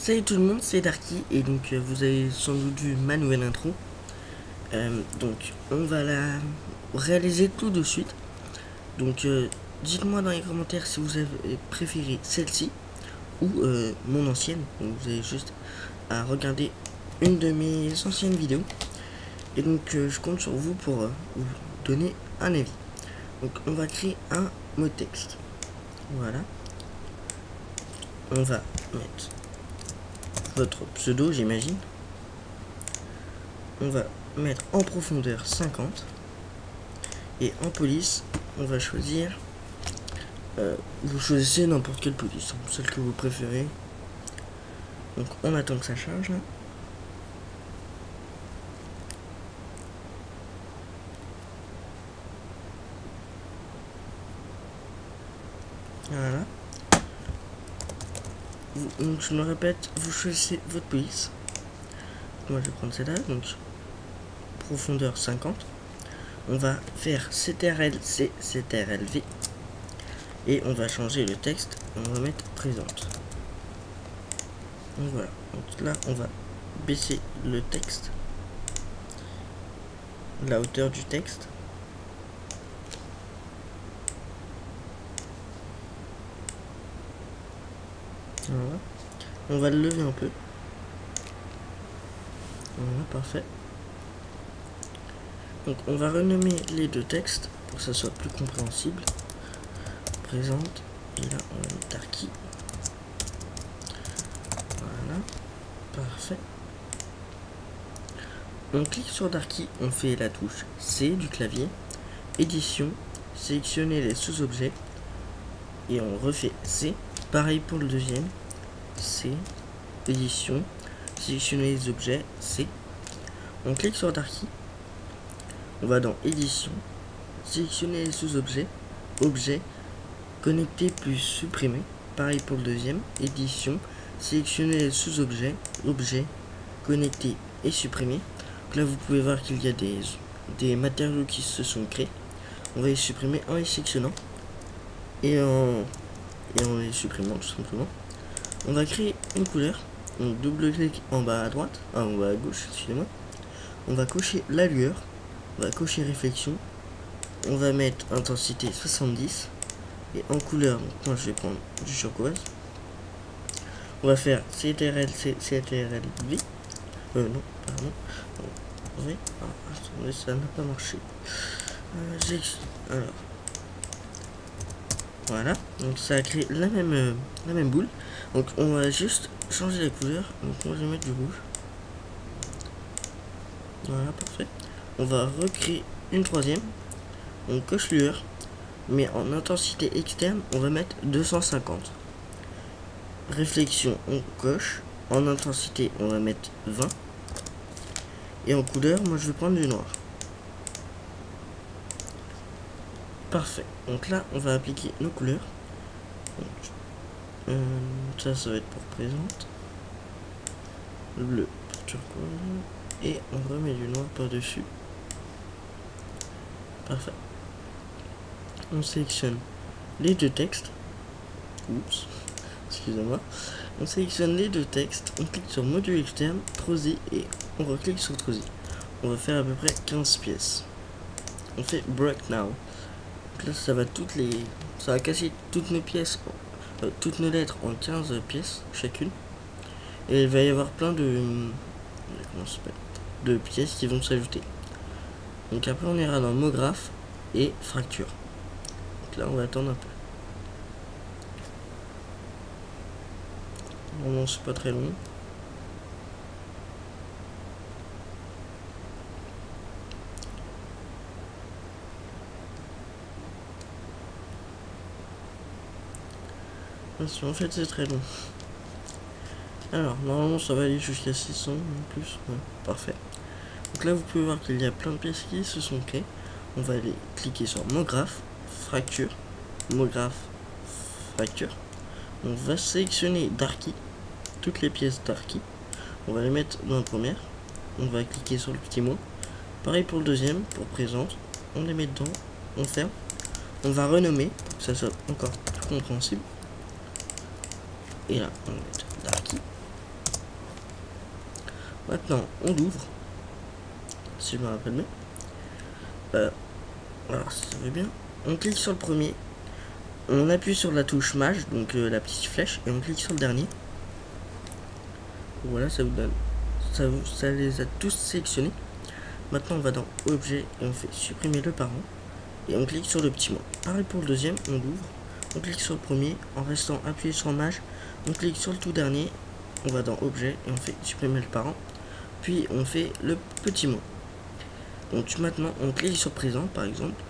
Salut tout le monde, c'est Darky et donc vous avez sans doute vu ma nouvelle intro. Donc on va la réaliser tout de suite. Donc dites-moi dans les commentaires si vous avez préféré celle-ci ou mon ancienne. Donc vous avez juste à regarder une de mes anciennes vidéos. Et donc je compte sur vous pour vous donner un avis. Donc on va créer un mot texte. Voilà. On va mettre votre pseudo, j'imagine. On va mettre en profondeur 50 et en police on va choisir vous choisissez n'importe quelle police, celle que vous préférez. Donc on attend que ça charge là. Voilà. Donc je me répète, vous choisissez votre police. Moi je vais prendre celle-là, donc profondeur 50. On va faire CTRL C, CTRL V. Et on va changer le texte, on va mettre présente. Donc voilà, donc là on va baisser le texte, la hauteur du texte. Voilà. On va le lever un peu. Voilà, parfait. Donc on va renommer les deux textes pour que ça soit plus compréhensible. Présente, et là on va mettre Darky. Voilà, parfait. On clique sur Darky, on fait la touche C du clavier, édition, sélectionner les sous-objets, et on refait C. Pareil pour le deuxième, C, édition, sélectionner les objets, C. On clique sur Darky, on va dans édition, sélectionner les sous-objets, objet, connecter plus supprimer. Pareil pour le deuxième, édition, sélectionner les sous-objets, objet, connecter et supprimer. Donc là vous pouvez voir qu'il y a des matériaux qui se sont créés. On va les supprimer en les sélectionnant et en les supprimant tout simplement. On va créer une couleur. Donc double clic en bas à droite, en bas à gauche, excusez-moi. On va cocher la lueur, on va cocher réflexion, on va mettre intensité 70 et en couleur, donc moi je vais prendre du turquoise. On va faire CTRL C, CTRL V. Non, pardon. Oui, attendez, ça n'a pas marché. Alors, voilà, donc ça a créé la même boule. Donc on va juste changer la couleur. Donc moi je vais mettre du rouge. Voilà, parfait. On va recréer une troisième. On coche lueur, mais en intensité externe, on va mettre 250. Réflexion, on coche. En intensité, on va mettre 20. Et en couleur, moi je vais prendre du noir. Parfait. Donc là, on va appliquer nos couleurs. Donc, ça va être pour présente. Bleu pour turquoise. Et on remet du noir par-dessus. Parfait. On sélectionne les deux textes. Oups. Excusez-moi. On sélectionne les deux textes. On clique sur module externe, Trosi, et on reclique sur Trosi. On va faire à peu près 15 pièces. On fait break now. Donc là, ça va casser toutes nos pièces, toutes nos lettres en 15 pièces chacune. Et il va y avoir plein de pièces qui vont s'ajouter. Donc après on ira dans mot graphe et fracture. Donc là on va attendre un peu. Non, c'est pas très long. En fait c'est très long. Alors normalement ça va aller jusqu'à 600 en plus. Ouais, parfait. Donc là vous pouvez voir qu'il y a plein de pièces qui se sont créées. On va aller cliquer sur mot graphe, fracture, mot graphe, fracture. On va sélectionner Darky, toutes les pièces Darky. On va les mettre dans la première. On va cliquer sur le petit mot. Pareil pour le deuxième, pour présente. On les met dedans, on ferme. On va renommer pour que ça soit encore plus compréhensible. Et là, on va mettre Darky. Maintenant, on l'ouvre, si je me rappelle bien. Alors, si ça veut bien, on clique sur le premier, on appuie sur la touche Maj, donc la petite flèche, et on clique sur le dernier. Voilà, ça vous donne, ça les a tous sélectionnés. Maintenant, on va dans Objet et on fait supprimer le parent, et on clique sur le petit mot. Pareil pour le deuxième, on l'ouvre, on clique sur le premier, en restant appuyé sur Maj, on clique sur le tout dernier, on va dans Objet et on fait supprimer le parent, puis on fait le petit mot. Donc maintenant, on clique sur Présent, par exemple.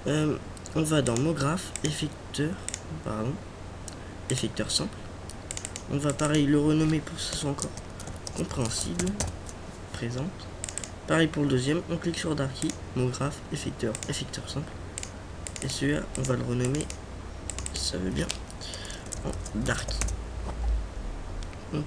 On va dans Mot graphe, effecteur simple. On va pareil le renommer pour que ce soit encore compréhensible. Présente. Pareil pour le deuxième, on clique sur Darky, mot graphe, effecteur simple. Et celui-là, on va le renommer, si ça veut bien, en Darky. Donc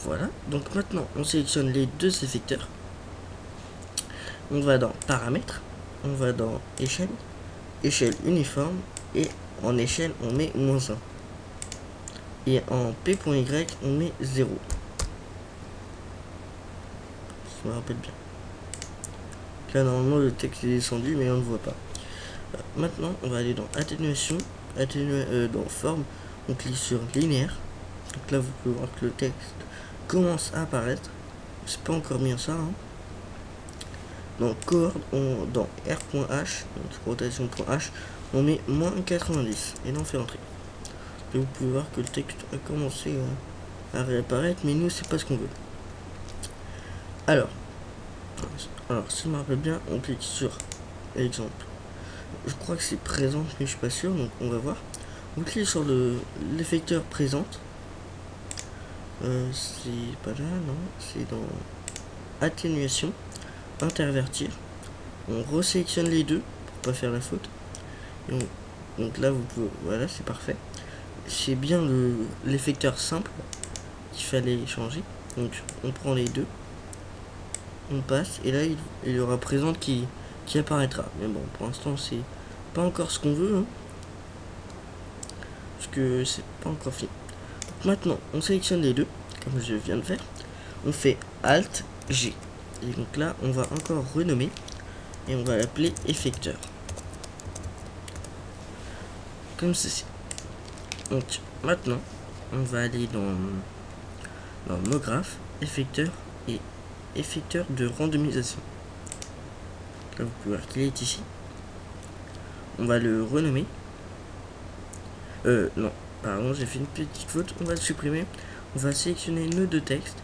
voilà. Donc maintenant, on sélectionne les deux effecteurs. On va dans Paramètres, on va dans Échelle, Échelle uniforme, et en échelle, on met -1. Et en P.Y, on met 0. Je me rappelle bien. Là, normalement, le texte est descendu, mais on ne voit pas. Maintenant, on va aller dans Atténuation, dans Forme, on clique sur Linéaire. Donc là, vous pouvez voir que le texte commence à apparaître. C'est pas encore bien ça. Hein. Dans Coord, dans R.H, donc rotation.h, on met -90 et on fait entrer. Et vous pouvez voir que le texte a commencé à réapparaître, mais nous, c'est pas ce qu'on veut. Alors, si je me rappelle bien, on clique sur exemple. Je crois que c'est présente, mais je suis pas sûr, donc on va voir. On clique sur l'effecteur présente. C'est pas là, non, c'est dans atténuation, intervertir. On resélectionne les deux pour pas faire la faute. Et donc là, vous pouvez, voilà, c'est parfait. C'est bien l'effecteur simple qu'il fallait changer. Donc on prend les deux, on passe, et là il y aura présente qui apparaîtra. Mais bon, pour l'instant, c'est pas encore ce qu'on veut, hein, parce que c'est pas encore fini. Donc maintenant, on sélectionne les deux, comme je viens de faire. On fait Alt G. Et donc là, on va encore renommer, et on va l'appeler effecteur. Comme ceci. Donc maintenant, on va aller dans mot graphe, effecteur et effecteur de randomisation. Là, vous pouvez voir qu'il est ici. On va le renommer. Non, pardon, j'ai fait une petite faute. On va le supprimer. On va sélectionner nos deux textes.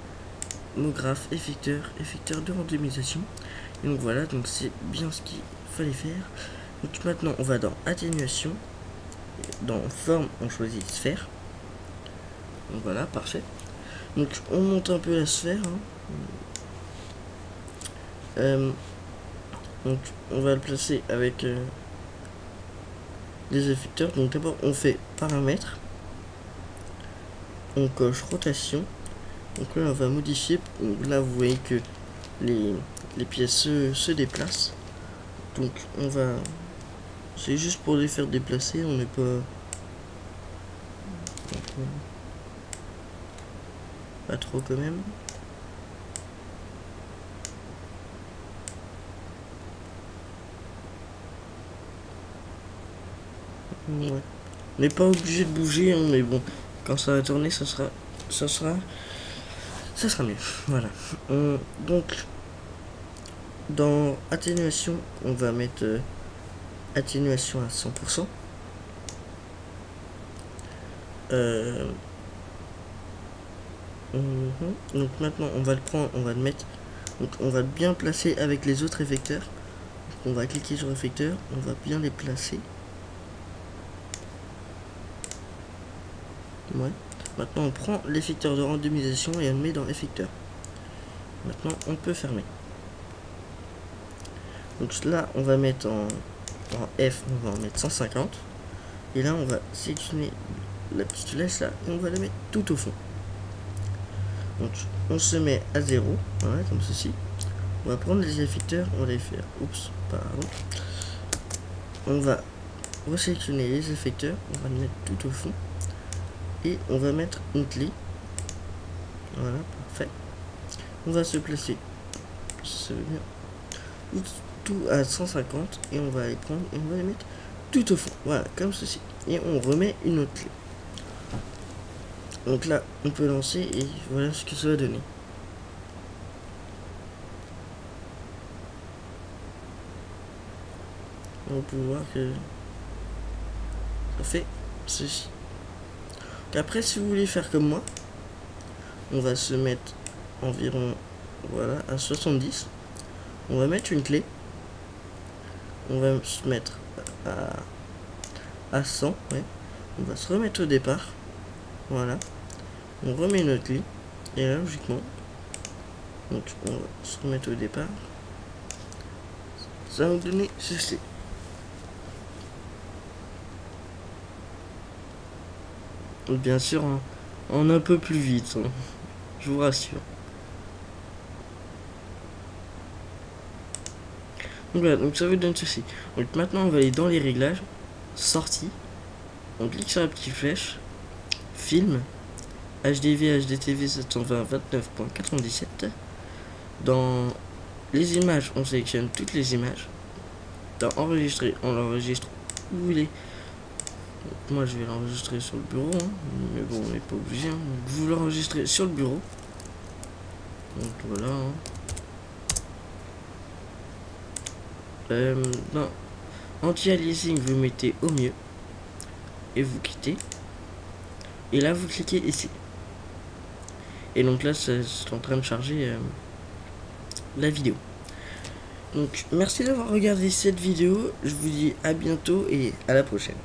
Mot graphe, effecteur de randomisation. Et donc voilà, donc c'est bien ce qu'il fallait faire. Donc maintenant, on va dans atténuation. Dans forme, on choisit sphère. Donc voilà, parfait. Donc on monte un peu la sphère. Hein. Donc on va le placer avec les effecteurs. Donc d'abord on fait paramètres. On coche rotation. Donc là on va modifier. Donc là vous voyez que les pièces se déplacent. Donc on va... C'est juste pour les faire déplacer, on n'est pas... Pas trop quand même. Ouais. On n'est pas obligé de bouger, hein, mais bon, quand ça va tourner, ça sera mieux. Voilà. Donc, dans atténuation, on va mettre atténuation à 100%. Donc maintenant, on va le prendre, on va le mettre. Donc, on va bien placer avec les autres effecteurs. Donc, on va cliquer sur effecteur, on va bien les placer. Ouais. Maintenant, on prend l'effecteur de randomisation et on le met dans effecteur. Maintenant, on peut fermer. Donc là, on va mettre en F, on va en mettre 150. Et là, on va sélectionner la petite flèche là et on va la mettre tout au fond. Donc, on se met à 0, voilà, comme ceci. On va prendre les effecteurs, on va les faire. Oups, pardon. On va resélectionner les effecteurs, on va le mettre tout au fond. Et on va mettre une clé. Voilà, parfait. on va se placer, ça veut bien, tout à 150 et on va les prendre et on va les mettre tout au fond, voilà, comme ceci, et on remet une autre clé. Donc là on peut lancer et voilà ce que ça va donner. On peut voir que ça fait ceci. Donc après, si vous voulez faire comme moi, on va se mettre environ, voilà, à 70. On va mettre une clé. On va se mettre à 100, ouais. On va se remettre au départ. Voilà. On remet notre clé. Et là, logiquement, donc on va se remettre au départ. Ça va nous donner ceci. Bien sûr, en un peu plus vite, hein. Je vous rassure. Donc voilà, donc ça vous donne ceci. Donc maintenant on va aller dans les réglages, sortie, on clique sur la petite flèche, film, HDV, HDTV 720 29.97. Dans les images, on sélectionne toutes les images. Dans enregistrer, on l'enregistre où vous voulez. Donc moi je vais l'enregistrer sur le bureau, hein. Mais bon on n'est pas obligé, hein. Vous l'enregistrez sur le bureau. Donc voilà, hein. Non, anti-aliasing vous mettez au mieux et vous quittez et là vous cliquez ici et donc là c'est en train de charger la vidéo. Donc merci d'avoir regardé cette vidéo, je vous dis à bientôt et à la prochaine.